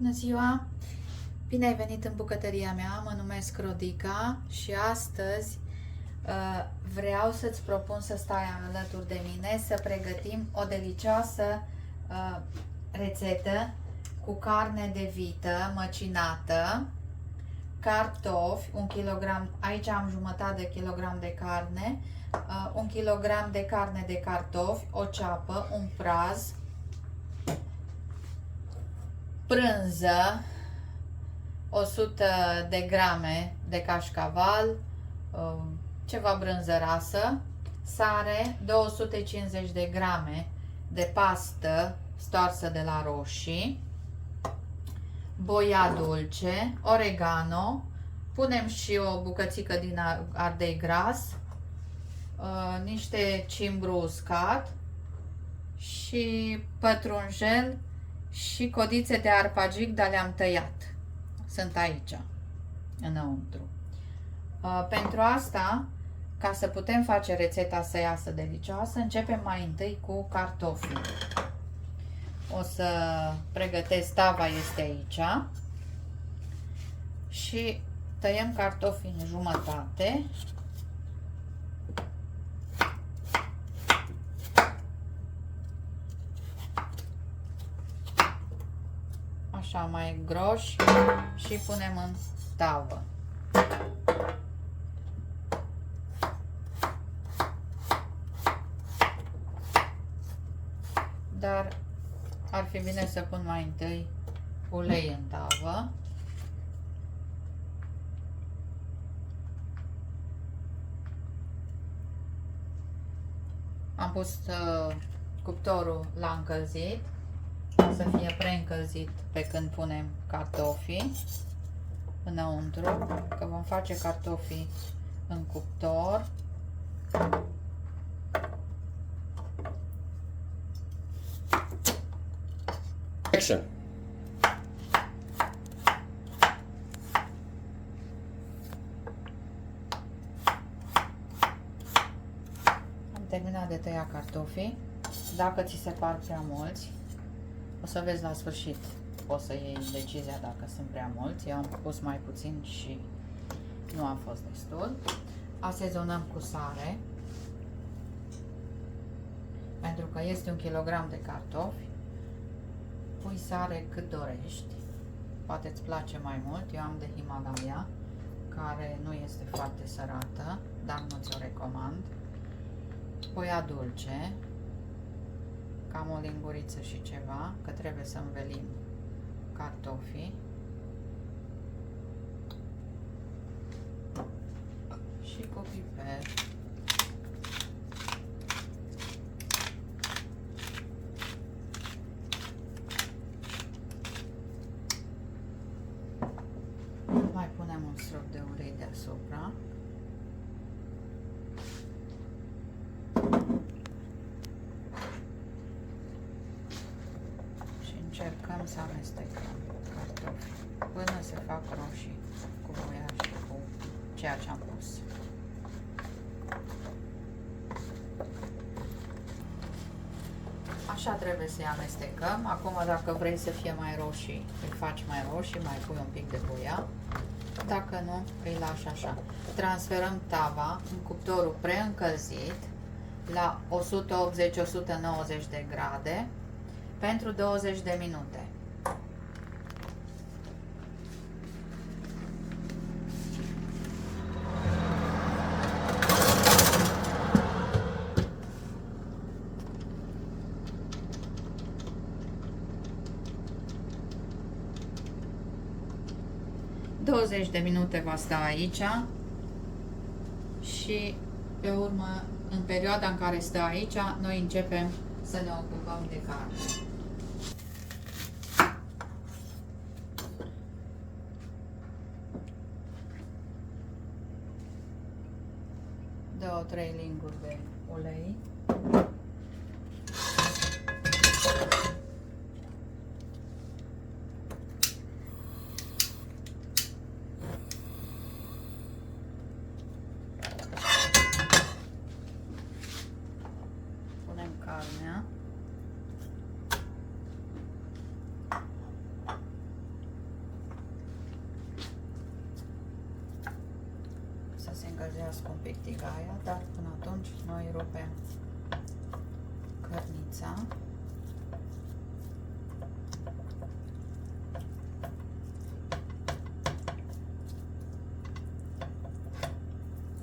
Bună ziua! Bine ai venit în bucătăria mea, mă numesc Rodica și astăzi vreau să-ți propun să stai alături de mine să pregătim o delicioasă rețetă cu carne de vită măcinată, cartofi, 1 kg, aici am jumătate de kilogram de carne, 1 kg de carne de cartofi, o ceapă, un praz, brânză, 100 de grame de cașcaval, ceva brânză rasă, sare, 250 de grame de pastă stoarsă de la roșii, boia dulce, oregano, punem și o bucățică din ardei gras, niște cimbru uscat și pătrunjel și codițe de arpagic, dar le-am tăiat. Sunt aici, înăuntru. Pentru asta, ca să putem face rețeta să iasă delicioasă, începem mai întâi cu cartofii. O să pregătesc, tava este aici și tăiem cartofii în jumătate. Așa mai groși și punem în tavă. Dar ar fi bine să pun mai întâi ulei în tavă. Am pus cuptorul la încălzit, să fie preîncălzit pe când punem cartofii înăuntru, că vom face cartofii în cuptor. Action. Am terminat de tăiat cartofii. Dacă ți se par prea mulți, o să vezi la sfârșit, poți să iei decizia dacă sunt prea mulți. Eu am pus mai puțin și nu a fost destul. Asezonăm cu sare, pentru că este 1 kg de cartofi. Pui sare cât dorești, poate îți place mai mult. Eu am de Himalaya, care nu este foarte sărată, dar nu ți-o recomand. Boia dulce, cam o linguriță și ceva, că trebuie să învelim cartofii. Și cu piper. Mai punem un strop de ulei deasupra. Și încercăm să amestecăm cartofii până se fac roșii cu boia și cu ceea ce am pus. Așa trebuie să-i amestecăm. Acum, dacă vrei să fie mai roșii, îi faci mai roșii, mai pui un pic de boia. Dacă nu, îi lași așa. Transferăm tava în cuptorul preîncălzit la 180-190 de grade pentru 20 de minute. De minute va sta aici și pe urmă, în perioada în care stă aici, noi începem să ne ocupăm de carne. 2-3 linguri de ulei. carnea. încălzească un pic tigaia, dar până atunci noi rupem cărnița.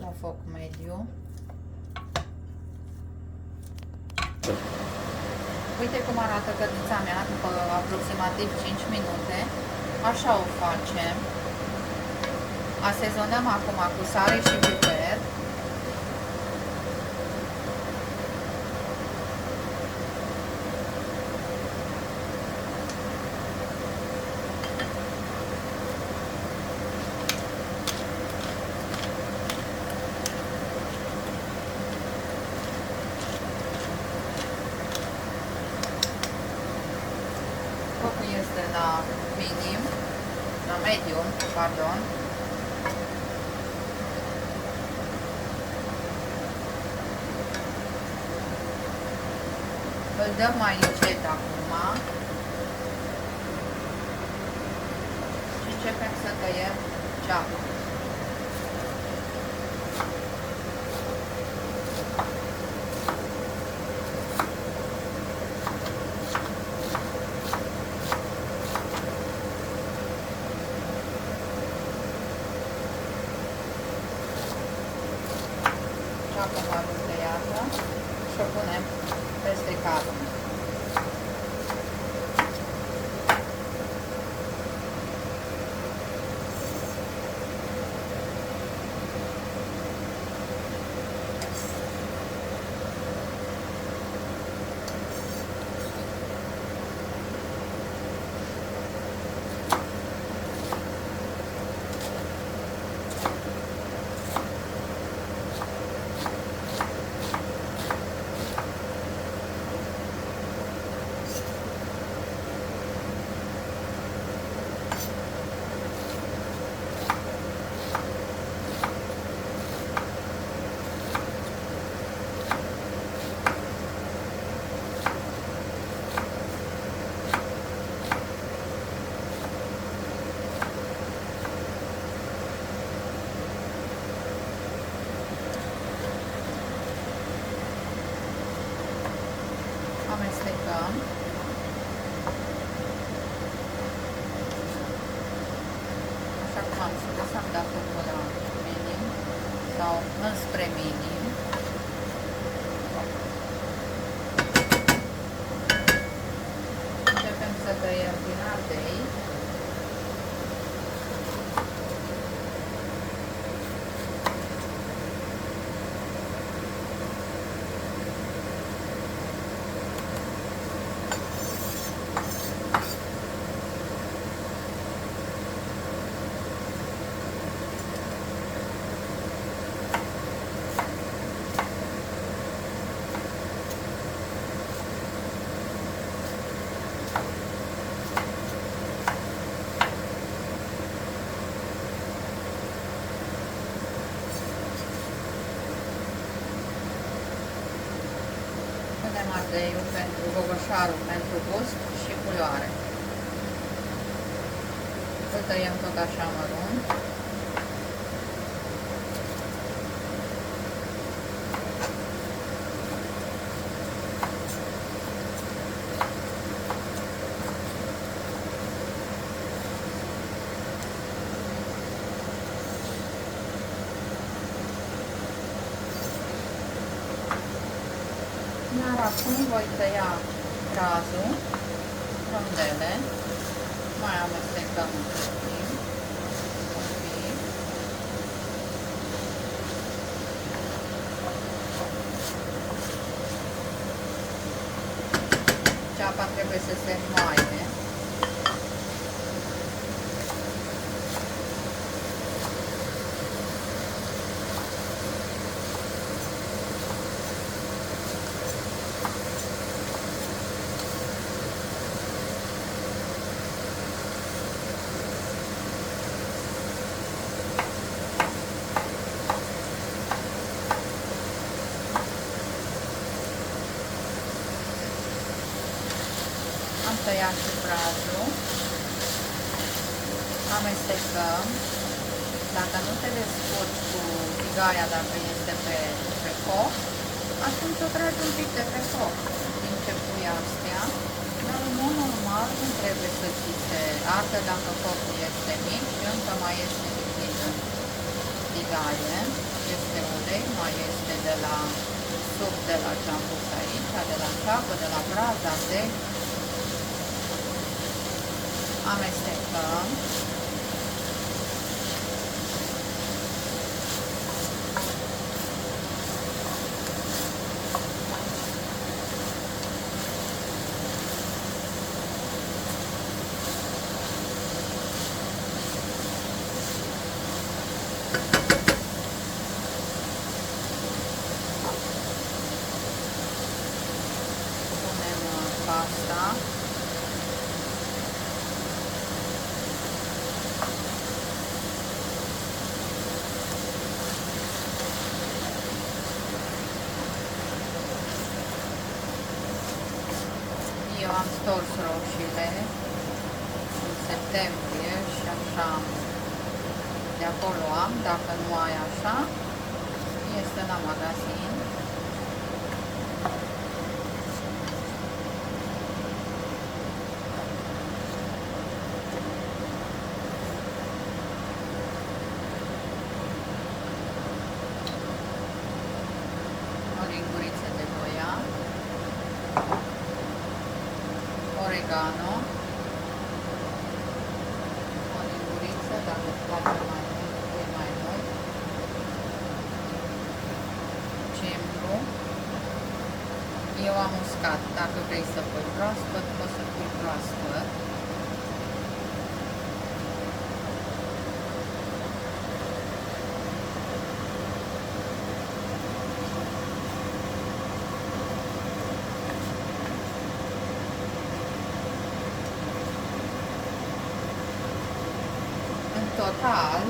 La foc mediu. Uite cum arată cărnița mea după aproximativ 5 minute. Așa o facem. Asezonăm acum cu sare și piper. Focul este la minim, la medium, pardon. Îl dăm mai încet acum și începem să tăiem ceapă. Ceapă mare tăiată și o punem peste carne. Amestecăm. Așa cum am spus, am dat focul la minim sau înspre minim. Începem să tăiem din ardei. Punem ardeiul pentru gogoșarul, pentru gust și culoare. Îl tăiem tot așa mărunt. Iar acum voi tăia grazul, rondele, mai amestecăm un pic. Ceapa trebuie să se înmoaie. Am tăiat și brazul, amestecăm Dacă nu te descurci cu tigaia dacă este pe foc, atunci o tragi un pic de pe foc din ce pui astea, dar în mod normal nu trebuie să ți se ardă dacă focul este mic și încă mai este lichid în tigaie, este ulei, mai este de la suc de la ce am pus aici, de la ceapă, de la braza, deci amestecăm. Pasta. Eu am stors roșiile în septembrie și așa de acolo am, dacă nu ai așa, este la magazin. Oregano, o linguriță, dacă îți place mai mult, pui mai mult, cimbru, eu am uscat, dacă vrei să pui proaspăt, poți să pui proaspăt. Total,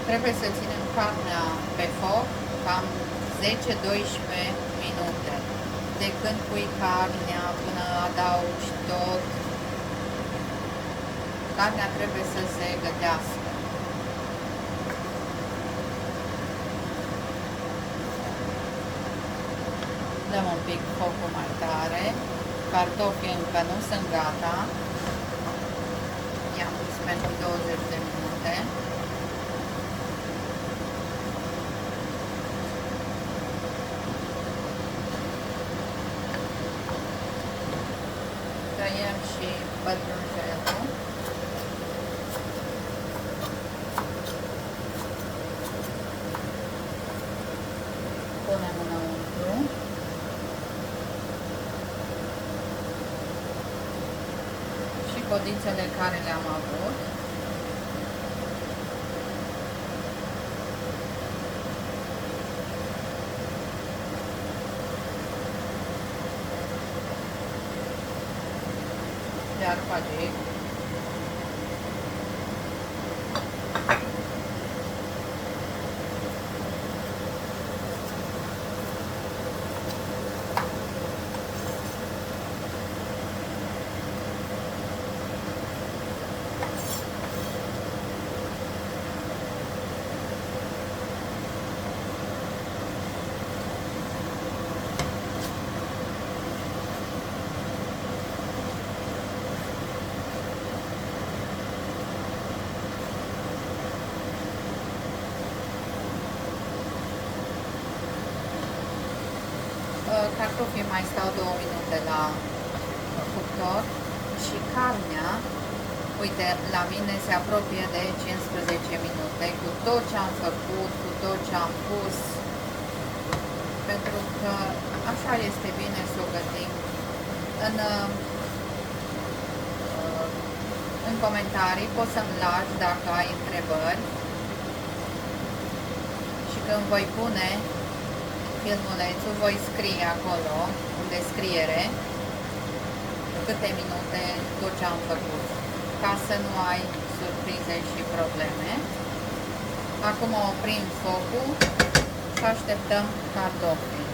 trebuie să ținem carnea pe foc cam 10-12 minute. De când pui carnea până adaugi tot, carnea trebuie să se gătească. Dăm un pic focul mai tare. Cartofii încă nu sunt gata. I-am pus pentru 20 de minute. Tăiem și pătrunjelul. Punem înăuntru. Și codițele care le-am avut. De arpagic. Cartofii mai stau 2 minute la cuptor și carnea, uite, la mine se apropie de 15 minute cu tot ce am făcut, cu tot ce am pus, pentru că așa este bine să o gătim. În comentarii poți să-mi lași dacă ai întrebări și când voi pune filmulețul, voi scrie acolo, în descriere, câte minute, tot ce am făcut, ca să nu ai surprize și probleme. Acum oprim focul și așteptăm cartofii.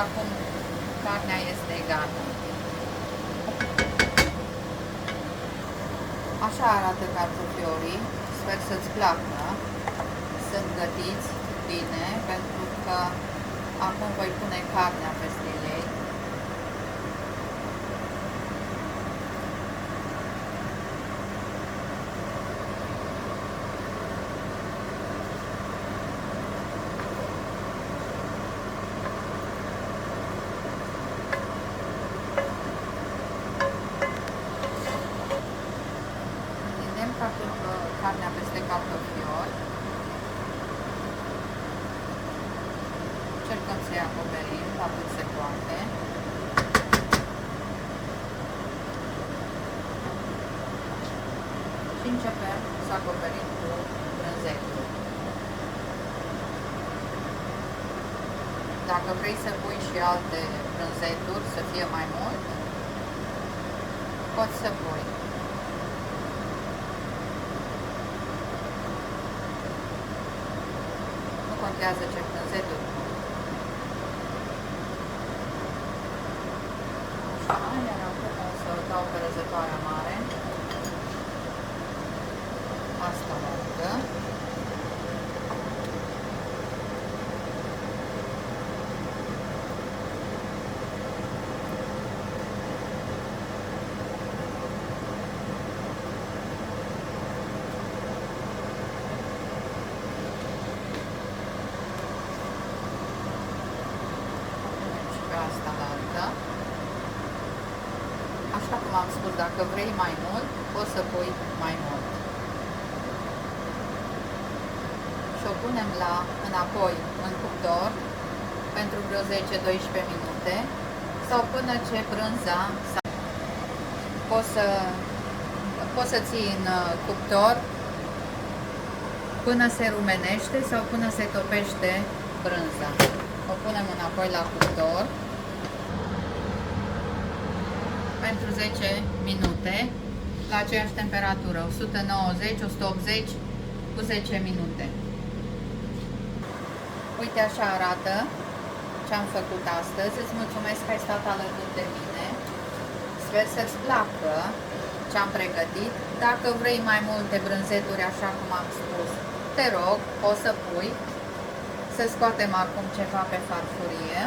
Acum carnea este gata. Așa arată cartofiorii, sper să-ți placă. sunt gătiți bine, pentru că acum voi pune carnea peste ei. Carnea peste cartofiori. Încercăm să-i acoperim la cât se poate. Și începem să acoperim cu brânzetul. Dacă vrei să pui și alte brânzeturi, să fie mai mult, poți să pui. Contează ce brânzeturi. Așa, iar acum o să dau pe răzătoarea mare. Asta lungă. Asta la alta. Așa cum am spus, dacă vrei mai mult, poți să pui mai mult. Și o punem înapoi în cuptor pentru vreo 10-12 minute sau până ce brânza poți să ții în cuptor până se rumenește sau până se topește brânza. O punem înapoi la cuptor pentru 10 minute la aceeași temperatură, 190-180 cu 10 minute. Uite, așa arată ce am făcut astăzi. Îți mulțumesc că ai stat alături de mine. Sper să-ți placă ce am pregătit. Dacă vrei mai multe brânzeturi, așa cum am spus, te rog, o să pui. Să scoatem acum ceva pe farfurie.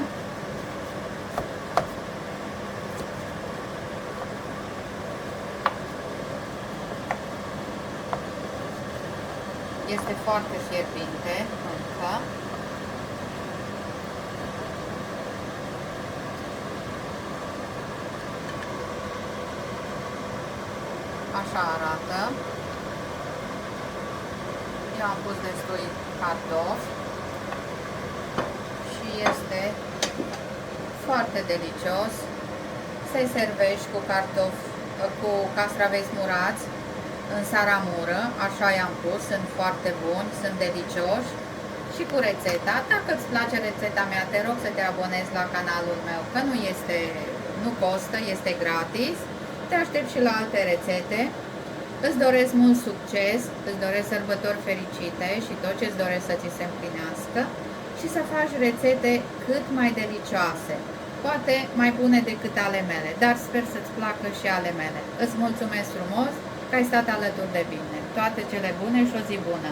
Este foarte fierbinte încă. Așa arată. Eu am pus destui cartofi și este foarte delicios. Se servești cu cartofi, cu castraveți murați în saramură, așa i-am pus, sunt foarte buni, sunt delicioși. Și cu rețeta, dacă îți place rețeta mea, te rog să te abonezi la canalul meu, că nu costă, este gratis. Te aștept și la alte rețete. Îți doresc mult succes, îți doresc sărbători fericite și tot ce îți doresc să ți se împlinească și să faci rețete cât mai delicioase, poate mai bune decât ale mele, dar sper să-ți placă și ale mele. Îți mulțumesc frumos că ai stat alături de mine. Toate cele bune și o zi bună!